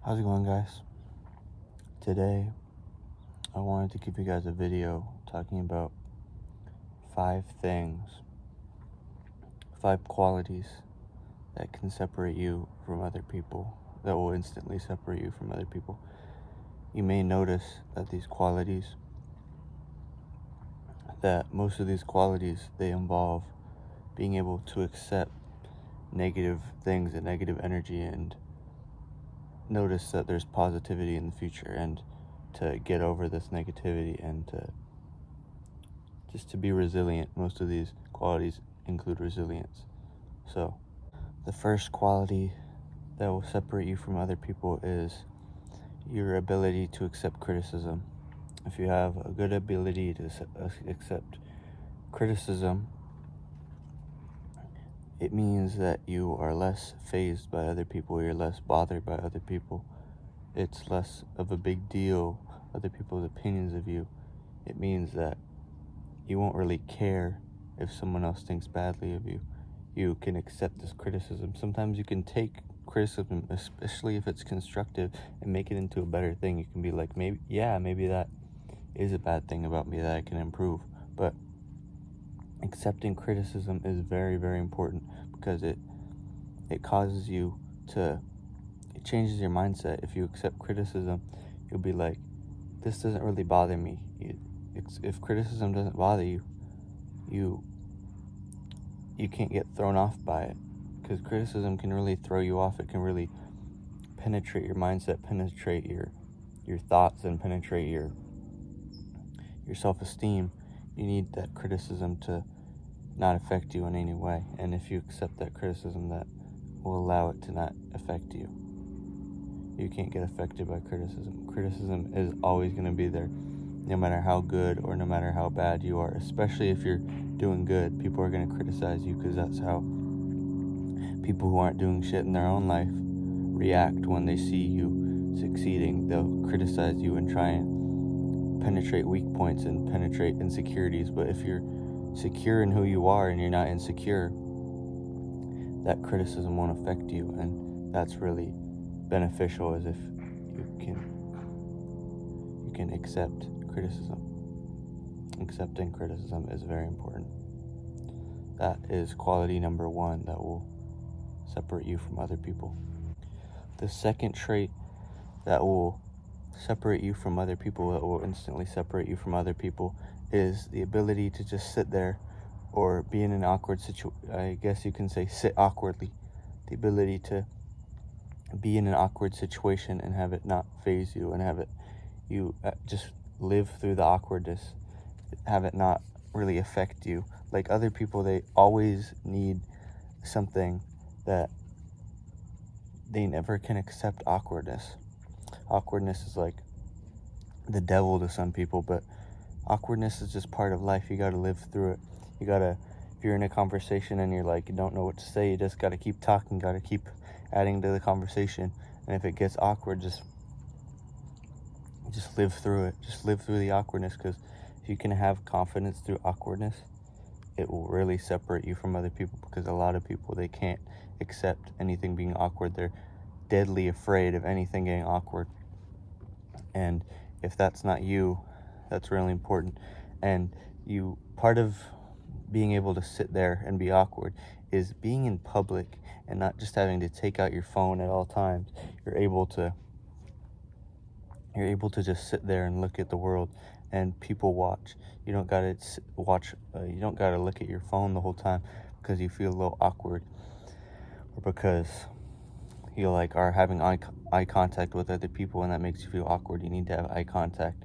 How's it going, guys? Today, I wanted to give you guys a video talking about 5 qualities that can separate you from other people, that will instantly separate you from other people. You may notice that most of these qualities, they involve being able to accept negative things and negative energy, and notice that there's positivity in the future, and to get over this negativity, and to be resilient. Most of these qualities include resilience. So the first quality that will separate you from other people is your ability to accept criticism. If you have a good ability to accept criticism, it means that you are less fazed by other people, you're less bothered by other people. It's less of a big deal, other people's opinions of you. It means that you won't really care if someone else thinks badly of you. You can accept this criticism. Sometimes you can take criticism, especially if it's constructive, and make it into a better thing. You can be like, maybe that is a bad thing about me that I can improve. But accepting criticism is very, very important, because it causes you to, it changes your mindset. If you accept criticism, you'll be like, this doesn't really bother me. If criticism doesn't bother you, you can't get thrown off by it, because criticism can really throw you off. It can really penetrate your mindset, penetrate your thoughts, and penetrate your self-esteem. You need that criticism to not affect you in any way. And if you accept that criticism, that will allow it to not affect you. You can't get affected by criticism. Criticism is always going to be there, no matter how good or no matter how bad you are. Especially if you're doing good, people are going to criticize you, because that's how people who aren't doing shit in their own life react when they see you succeeding. They'll criticize you and try and penetrate weak points and penetrate insecurities. But if you're secure in who you are and you're not insecure, that criticism won't affect you. And that's really beneficial, as if you can accept criticism. Accepting criticism is very important. That is quality number 1 that will separate you from other people. The second trait that will separate you from other people, that will instantly separate you from other people, is the ability to just sit there, or be in an awkward situation. I guess you can say sit awkwardly. The ability to be in an awkward situation and have it not faze you, and have it, you just live through the awkwardness, have it not really affect you. Like other people, they always need something that they never can accept. Awkwardness is like the devil to some people, but awkwardness is just part of life. You got to live through it. You got to, if you're in a conversation and you're like, you don't know what to say, you just got to keep talking, got to keep adding to the conversation. And if it gets awkward, just live through it. Just live through the awkwardness, because if you can have confidence through awkwardness, it will really separate you from other people. Because a lot of people, they can't accept anything being awkward. They're deadly afraid of anything getting awkward. And if that's not you, that's really important. And part of being able to sit there and be awkward is being in public and not just having to take out your phone at all times. You're able to just sit there and look at the world, and people watch. You don't gotta watch. You don't gotta look at your phone the whole time because you feel a little awkward, or because you are having eye contact with other people, and that makes you feel awkward. You need to have eye contact.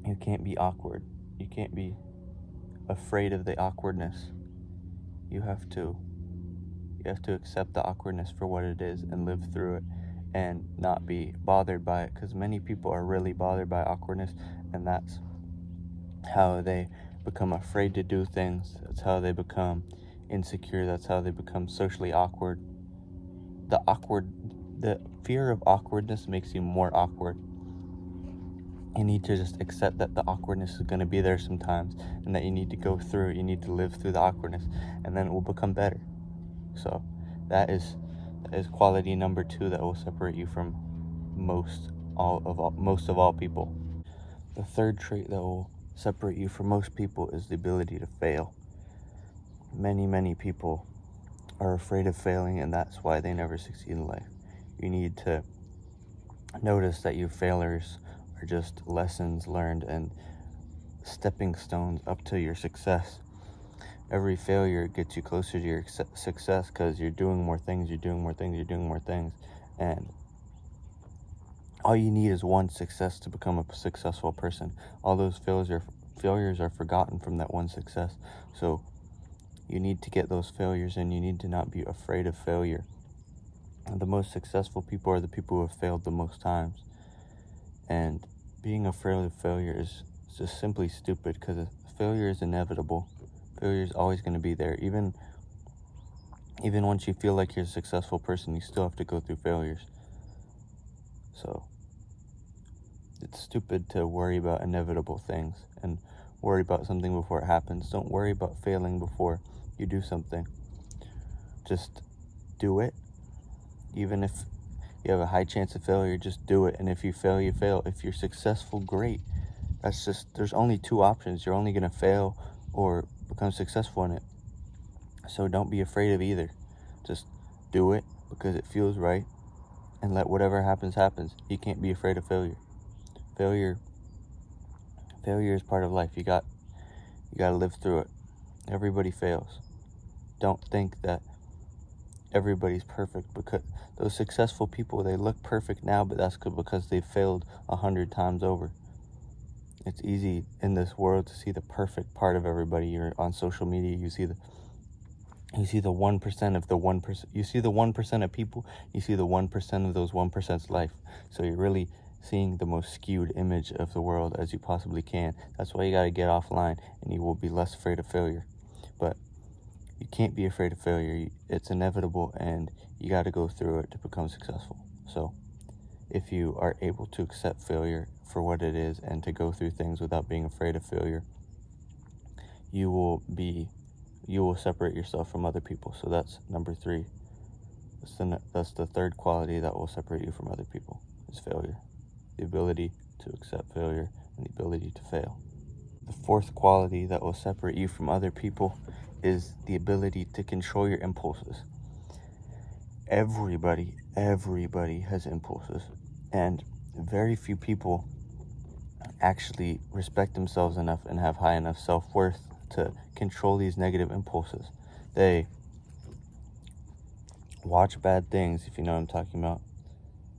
You can't be awkward. You can't be afraid of the awkwardness. You have to accept the awkwardness for what it is and live through it, and not be bothered by it, because many people are really bothered by awkwardness, and that's how they become afraid to do things. That's how they become insecure. That's how they become socially awkward. The fear of awkwardness makes you more awkward. You need to just accept that the awkwardness is going to be there sometimes, and that you need to go through it. You need to live through the awkwardness, and then it will become better. So that is quality number 2 that will separate you from most of all people. The third trait that will separate you from most people is the ability to fail. Many people are afraid of failing, and that's why they never succeed in life. You need to notice that your failures are just lessons learned and stepping stones up to your success. Every failure gets you closer to your success because you're doing more things, and all you need is one success to become a successful person. All those failures are forgotten from that one success. So you need to get those failures, and you need to not be afraid of failure. The most successful people are the people who have failed the most times. And being afraid of failure is just simply stupid, because failure is inevitable. Failure is always going to be there. Even once you feel like you're a successful person, you still have to go through failures. So it's stupid to worry about inevitable things and worry about something before it happens. Don't worry about failing before you do something. Just do it. Even if you have a high chance of failure, just do it. And if you fail, you fail. If you're successful, great. There's only two options. You're only going to fail or become successful in it. So don't be afraid of either. Just do it because it feels right, and let whatever happens. You can't be afraid of failure. Failure is part of life. You got to live through it. Everybody fails. Don't think that everybody's perfect, because those successful people, they look perfect now, but that's because they've failed 100 times over. It's easy in this world to see the perfect part of everybody. You're on social media, you see the 1% of the 1%. You see the 1% of people, you see the 1% of those 1%'s life. So you're really seeing the most skewed image of the world as you possibly can. That's why you got to get offline, and you will be less afraid of failure. But you can't be afraid of failure. It's inevitable, and you got to go through it to become successful. So if you are able to accept failure for what it is and to go through things without being afraid of failure, you will separate yourself from other people. So that's number 3. That's the third quality that will separate you from other people, is failure. The ability to accept failure and the ability to fail. The fourth quality that will separate you from other people is the ability to control your impulses. Everybody has impulses, and very few people actually respect themselves enough and have high enough self-worth to control these negative impulses. They watch bad things, if you know what I'm talking about.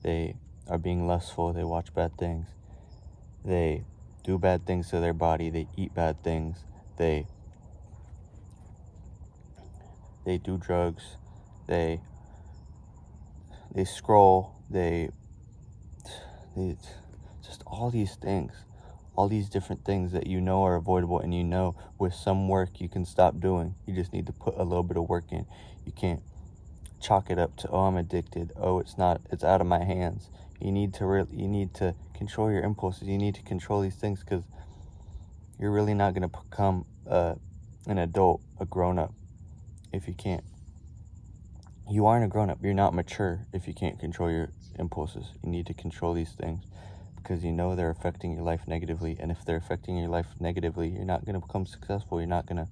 They are being lustful, they watch bad things. They do bad things to their body, they eat bad things, they do drugs, they scroll, they just all these things, all these different things that you know are avoidable, and you know with some work you can stop doing. You just need to put a little bit of work in. You can't chalk it up to, oh, I'm addicted, oh, it's out of my hands. You need to control your impulses. You need to control these things, because you're really not going to become an adult, a grown-up, if you can't. You aren't a grown-up. You're not mature if you can't control your impulses. You need to control these things, because you know they're affecting your life negatively. And if they're affecting your life negatively, you're not going to become successful. You're not going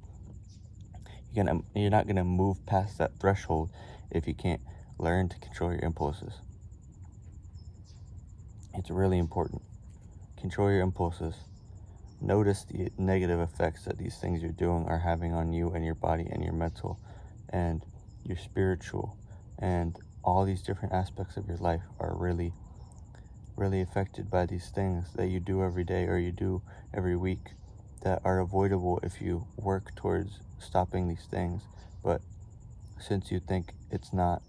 to move past that threshold if you can't learn to control your impulses. It's really important. Control your impulses. Notice the negative effects that these things you're doing are having on you and your body and your mental and your spiritual, and all these different aspects of your life are really affected by these things that you do every day or you do every week, that are avoidable if you work towards stopping these things. But since you think it's not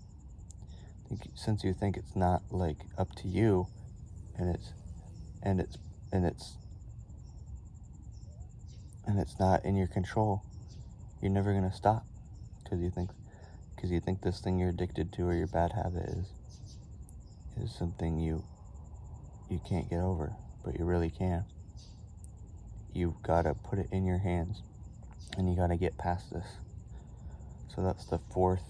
like up to you, and it's not in your control, you're never going to stop, because you think this thing you're addicted to or your bad habit is something you can't get over, but you really can. You've got to put it in your hands, and you got to get past this. So that's the fourth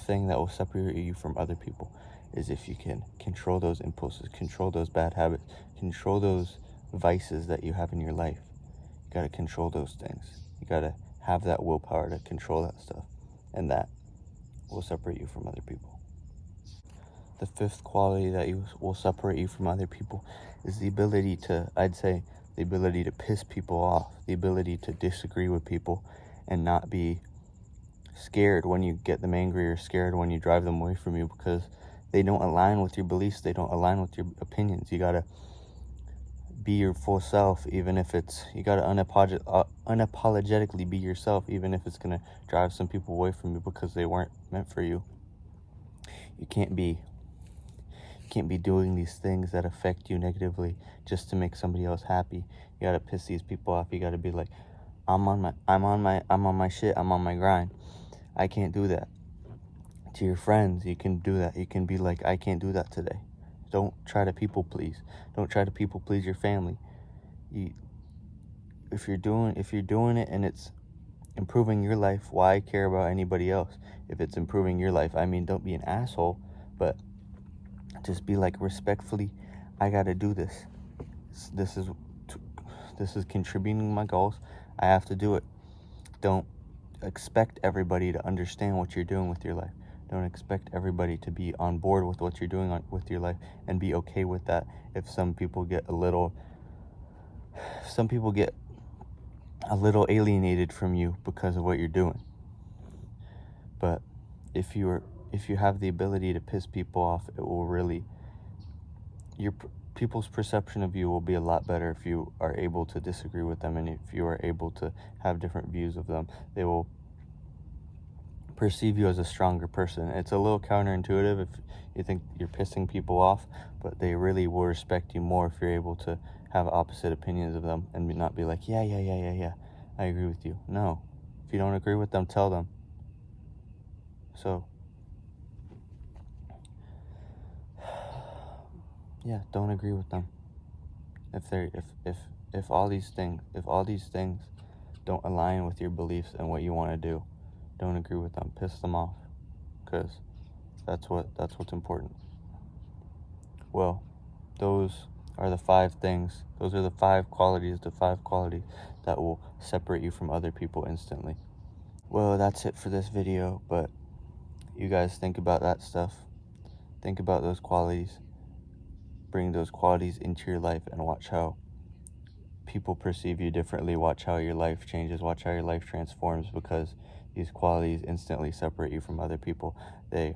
thing that will separate you from other people. is if you can control those impulses, control those bad habits, control those vices that you have in your life. You got to control those things. You got to have that willpower to control that stuff, and that will separate you from other people. The fifth quality that will separate you from other people is the ability to, I'd say, the ability to piss people off, the ability to disagree with people and not be scared when you get them angry or scared when you drive them away from you because they don't align with your beliefs, they don't align with your opinions. You gotta be your full self, even if you gotta unapologetically be yourself, even if it's gonna drive some people away from you because they weren't meant for you. You can't be doing these things that affect you negatively just to make somebody else happy. You gotta piss these people off. You gotta be like, I'm on my shit, I'm on my grind. I can't do that. To your friends, you can do that. You can be like, I can't do that today. Don't try to people please. Don't try to people please your family. If you're doing it and it's improving your life, why care about anybody else? If it's improving your life, I mean, don't be an asshole, but just be like, respectfully, I gotta do this. This is contributing to my goals. I have to do it. Don't expect everybody to understand what you're doing with your life. Don't expect everybody to be on board with what you're doing with your life, and be okay with that if some people get a little alienated from you because of what you're doing. But if you have the ability to piss people off, it will really, people's perception of you will be a lot better if you are able to disagree with them, and if you are able to have different views of them. They will perceive you as a stronger person. It's a little counterintuitive if you think you're pissing people off, but they really will respect you more if you're able to have opposite opinions of them and not be like, yeah, I agree with you. No, if you don't agree with them, tell them. So yeah, don't agree with them. If all these things don't align with your beliefs and what you want to do, don't agree with them. Piss them off, because that's what's important. Well, those are the 5 things. Those are the 5 qualities that will separate you from other people instantly. Well, that's it for this video, but you guys think about that stuff. Think about those qualities. Bring those qualities into your life and watch how people perceive you differently. Watch how your life changes. Watch how your life transforms, because these qualities instantly separate you from other people. They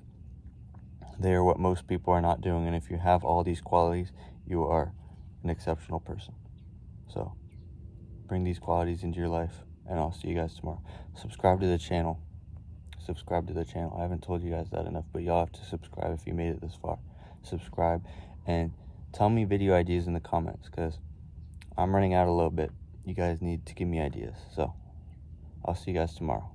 are what most people are not doing, and if you have all these qualities, you are an exceptional person. So bring these qualities into your life, and I'll see you guys tomorrow. Subscribe to the channel. I haven't told you guys that enough, but y'all have to subscribe if you made it this far. Subscribe, and tell me video ideas in the comments, because I'm running out a little bit. You guys need to give me ideas. So I'll see you guys tomorrow.